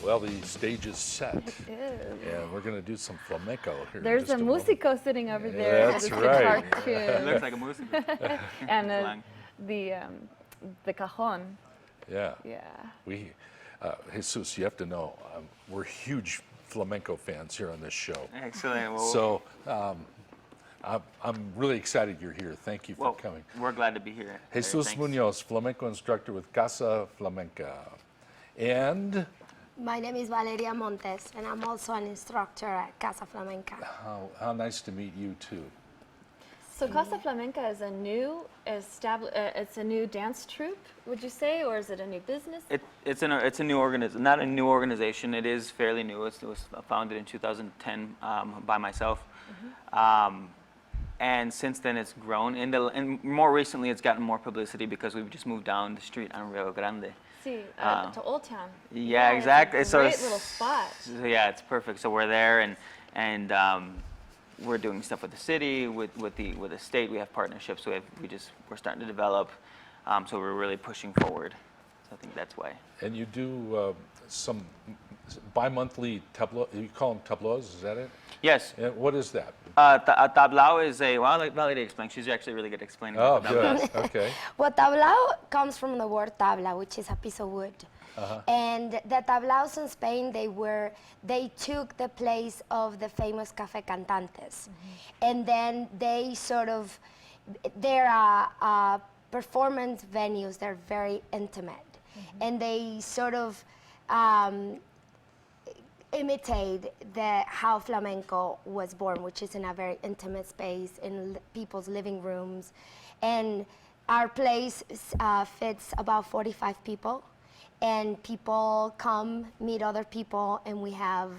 Well, the stage is set. It is. And we're going to do some flamenco here. There's a musico sitting over there. That's It's right. a cartoon. It looks like a music. And the cajon. Yeah. Yeah. We, Jesus, you have to know, we're huge flamenco fans here on this show. Excellent. Well, So I'm really excited you're here. Thank you for coming. We're glad to be here. Jesus Munoz, flamenco instructor with Casa Flamenca. And My name is Valeria Montez, and I'm also an instructor at Casa Flamenca. how nice to meet you too. So Casa Flamenca is a new it's a new dance troupe, would you say, or is it a new business? It's a new organization, not a new organization. It is fairly new. It was founded in 2010 by myself, and since then it's grown. And more recently, it's gotten more publicity because we've just moved down the street on Rio Grande. See, to Old Town. Yeah, exactly. It's a great it's little spot. So yeah, it's perfect. So we're there, and we're doing stuff with the city, with the state. We have partnerships. So we're starting to develop. So we're really pushing forward. So I think that's why. And you do some bi-monthly tableau. You call them tableaus, is that it? Yes. And what is that? A tablao is like Valeria explained. She's actually really good at explaining. Oh, what tablao is. good. Okay. Well, tablao comes from the word tabla, which is a piece of wood. And the tablaos in Spain, they took the place of the famous café cantantes. And then they they're performance venues, they're very intimate. And they sort of imitate how flamenco was born, which is in a very intimate space, in people's living rooms. And our place fits about 45 people. And people come, meet other people, and we have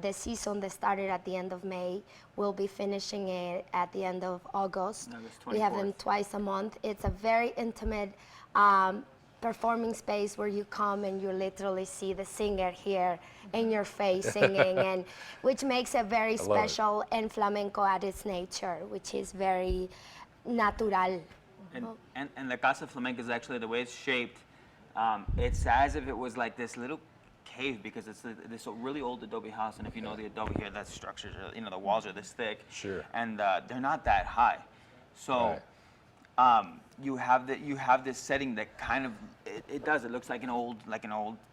the season that started at the end of May. We'll be finishing it at the end of August. We have them twice a month. It's a very intimate performing space where you come and you literally see the singer here in your face singing, and which makes it very special and flamenco at its nature, which is very natural. And the Casa Flamenca is actually, the way it's shaped, it's as if it was like this little cave, because it's this really old adobe house, and if you know the adobe here, that structure, the walls are this thick, and they're not that high, so you have this setting that kind of it looks like an old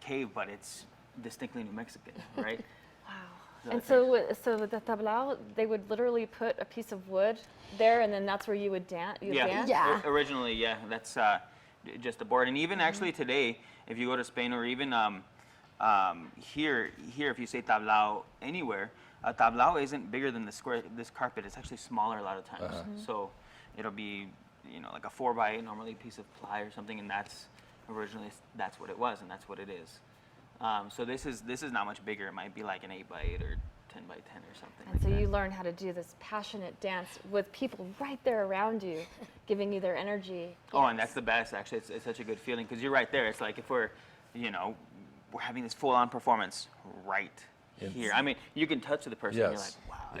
cave, but it's distinctly New Mexican, right? Wow. And so with the tablao, they would literally put a piece of wood there, and then that's where you would dance. Yeah. Originally, yeah, that's just a board. And even actually today, if you go to Spain, or even here, if you say tablao anywhere, a tablao isn't bigger than this carpet. It's actually smaller a lot of times. So it'll be, like a 4x8, normally a piece of ply or something, and that's what it was, and that's what it is. So this is not much bigger. It might be like an 8x8 or 10x10 or something. And so you learn how to do this passionate dance with people right there around you, giving you their energy. Oh, and that's the best, actually. It's such a good feeling, because you're right there. It's like if we're having this full-on performance right here. I mean, you can touch the person, and you're like, wow,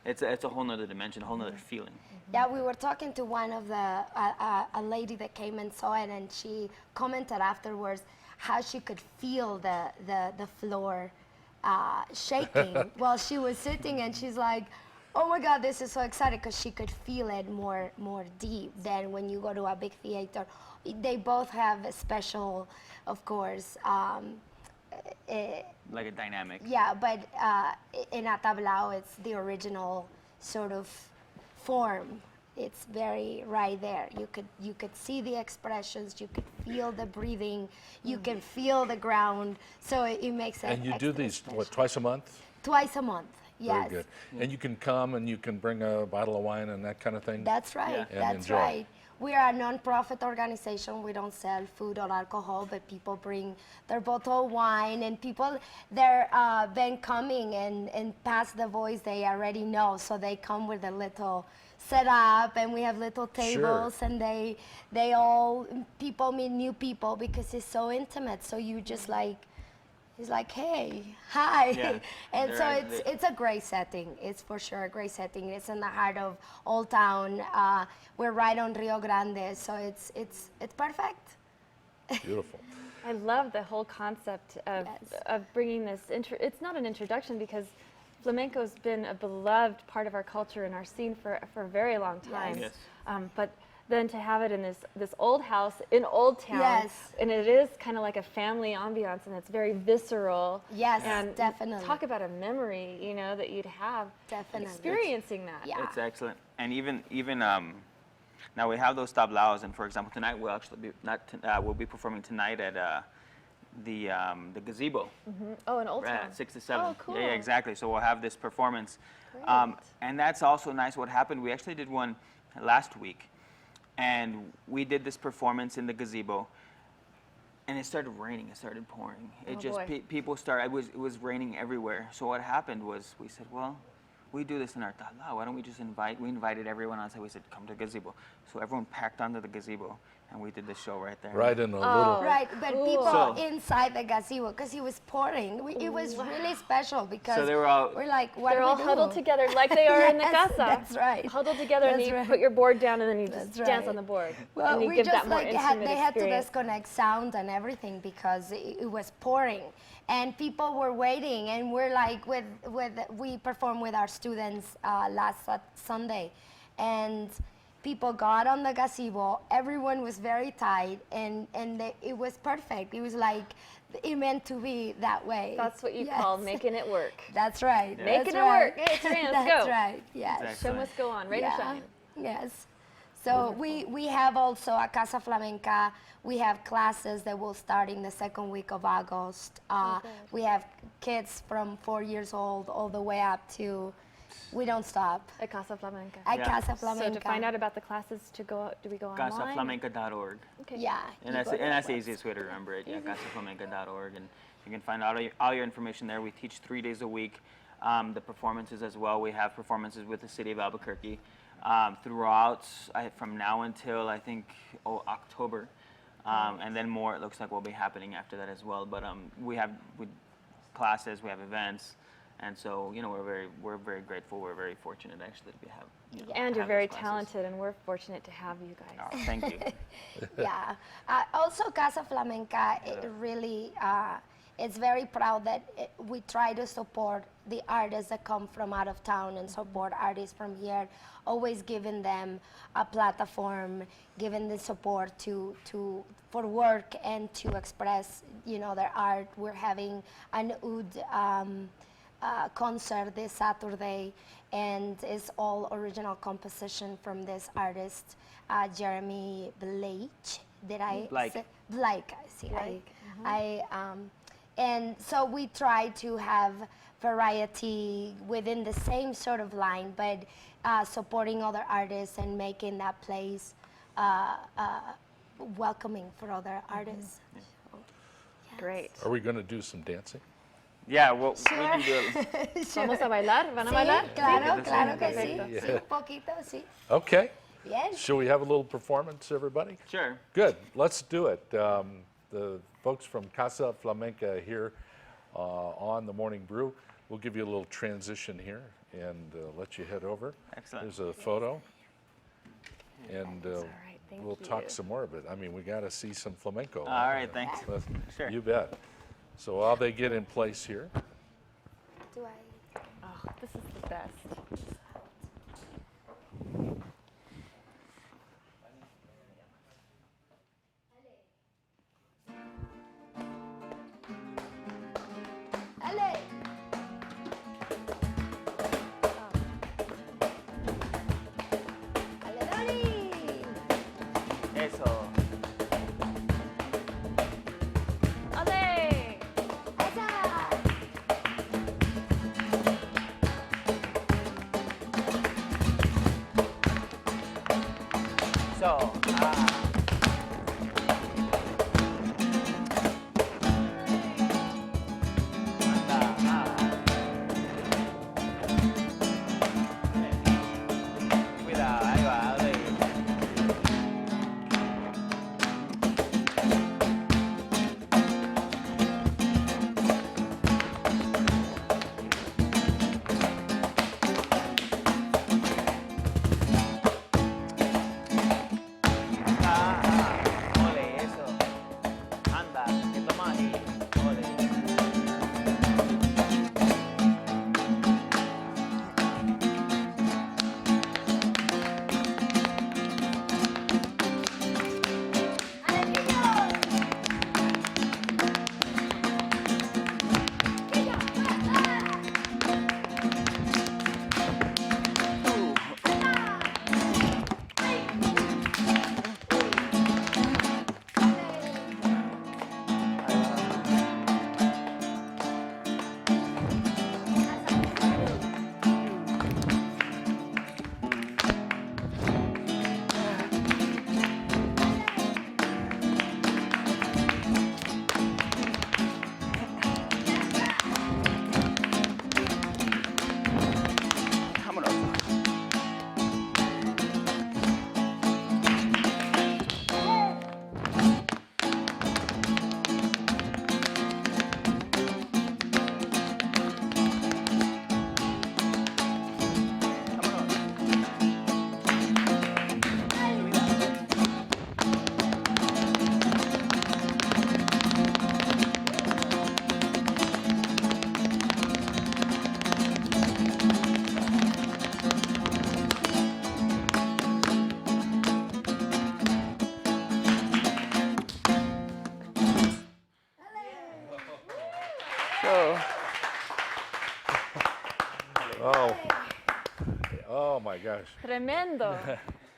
it's a whole nother dimension, a whole nother feeling. Yeah, we were talking to one of a lady that came and saw it, and she commented afterwards how she could feel the floor shaking while she was sitting, and she's like, oh my God, this is so exciting, because she could feel it more deep than when you go to a big theater. They both have a special, of course, like a dynamic. Yeah, but in a tablao, it's the original sort of form. It's very right there. You could see the expressions. You could feel the breathing. You can feel the ground. So it makes it. And you do these twice a month? Twice a month. Yes. Very good. And you can come and you can bring a bottle of wine and that kind of thing? That's right. Yeah. That's right. We are a non-profit organization. We don't sell food or alcohol, but people bring their bottle of wine, and people, they're been coming and pass the voice they already know. So they come with a little setup, and we have little tables, and people meet new people because it's so intimate. So you just like He's like, hey, hi. Yeah. And They're so actually- it's a great setting. It's for sure a great setting. It's in the heart of Old Town. We're right on Rio Grande, so it's perfect. Beautiful. I love the whole concept of, Yes. of bringing this. It's not an introduction because flamenco's been a beloved part of our culture and our scene for a very long time. Yes. But then to have it in this old house in Old Town, Yes. and it is kind of like a family ambiance, and it's very visceral. Yes, and definitely. Talk about a memory, that you'd have Definitely. experiencing that. Yeah. It's excellent. And even now we have those tablaos, and for example, tonight we'll actually be we'll be performing tonight at the gazebo. Oh, in Old Town. At 6 to 7. Oh, cool. Yeah, exactly. So we'll have this performance. Great. And that's also nice. What happened, we actually did one last week. And we did this performance in the gazebo. And it started raining. It started pouring. It Oh, just, boy. people started, it was raining everywhere. So what happened was we said, well, we do this in our tabla. Why don't we just we invited everyone outside. We said, come to the gazebo. So everyone packed onto the gazebo. And we did the show right there. Right in a Oh. little. Right, but Cool. people So- inside the gazebo, because it was pouring. It was really special because So they were all- we're like, what They're do we all do? huddled together like they are in the Yes, casa. that's right. Huddled together, and That's you right. put your board down, and then you just That's dance right. on the board. Well, and you we give just that more like intimate they had to experience. disconnect sound and everything because it was pouring, and people were waiting, and we're like we performed with our students last Sunday, and people got on the gazebo. Everyone was very tight, and it was perfect. It was like it meant to be that way. That's what you Yes. call making it work. That's right. Making that's it right. work. Hey, Serena, let's That's go. right. Yes. Exactly. Show must go on. Rain or shine. Yes. So we have also at Casa Flamenca, we have classes that will start in the second week of August. We have kids from 4 years old all the way up to, we don't stop. At Casa Flamenca. At Yeah. Casa So Flamenca. to find out about the classes, do we go online? CasaFlamenca.org. Okay. Yeah. And you that's go to and that's the that easiest way to remember it. Yeah, CasaFlamenca.org, and you can find out all your information there. We teach 3 days a week. The performances as well. We have performances with the city of Albuquerque throughout from now until I think October, and then more. It looks like will be happening after that as well. But we have classes, we have events, and so we're very grateful. We're very fortunate actually to have. And you're have very those classes. talented, and we're fortunate to have you guys. Oh, thank you. Yeah. Also, Casa Flamenca, it really, it's very proud that we try to support the artists that come from out of town and support artists from here, always giving them a platform, giving the support for work and to express, their art. We're having an oud concert this Saturday, and it's all original composition from this artist, Jeremy Blake. Did I Blake. say Blake? See, Blake, and so we try to have variety within the same sort of line, but supporting other artists and making that place welcoming for other artists. So, yes. Great. Are we going to do some dancing? Yeah, well, we can do it. Vamos a bailar? ¿Van a Sí, bailar? claro, Sí, claro que perfecto. sí. Sí, un poquito, sí. Okay. Bien. Shall we have a little performance, everybody? Sure. Good. Let's do it. The folks from Casa Flamenca here on the Morning Brew. We'll give you a little transition here and let you head over. Excellent. There's a photo. And all right, thank we'll you. talk some more of it. I mean, we got to see some flamenco. All right, thanks. Let's- Sure. You bet. So while they get in place here, Do I? Oh, this is the best. Ale. Ale, Dori. Eso. Ale! Esa. So, cuidado, ahí va, ahí. gosh. Tremendo.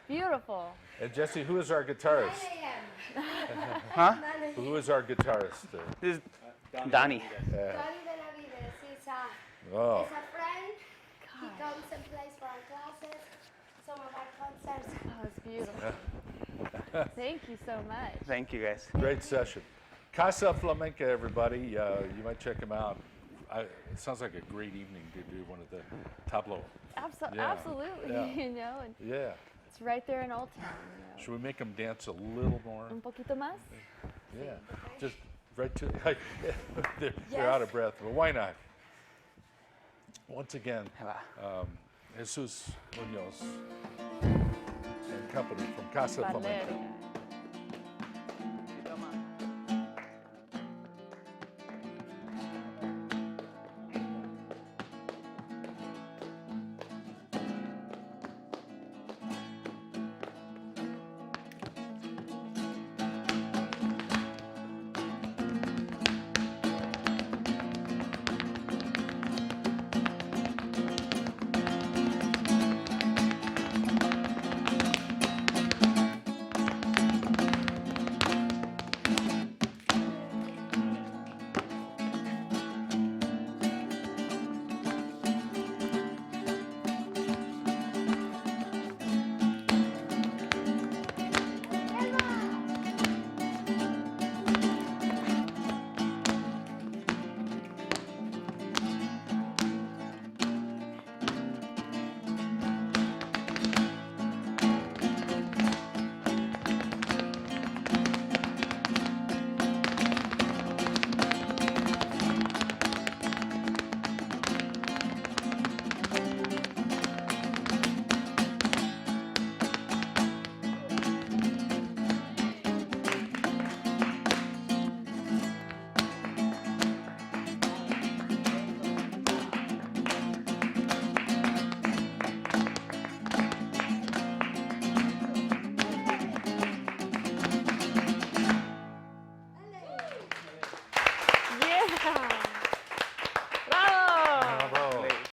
Beautiful. And Jesse, who is our guitarist? Huh? Who is our guitarist? This is Donnie. Oh, He's a friend. He comes and plays for our classes, some of our concerts. Oh, it's beautiful. Thank you so much. Thank you, guys. great session. Casa Flamenca, everybody. You might check them out. It sounds like a great evening to do one of the tableau. Yeah. Absolutely, Yeah. you know, and Yeah. it's right there in Old Town. You know. Should we make them dance a little more? Un poquito más? Yeah. Just right to, like, they're out of breath, but why not? Once again, Jesus Munoz and company from Casa Flamenca. Valeria.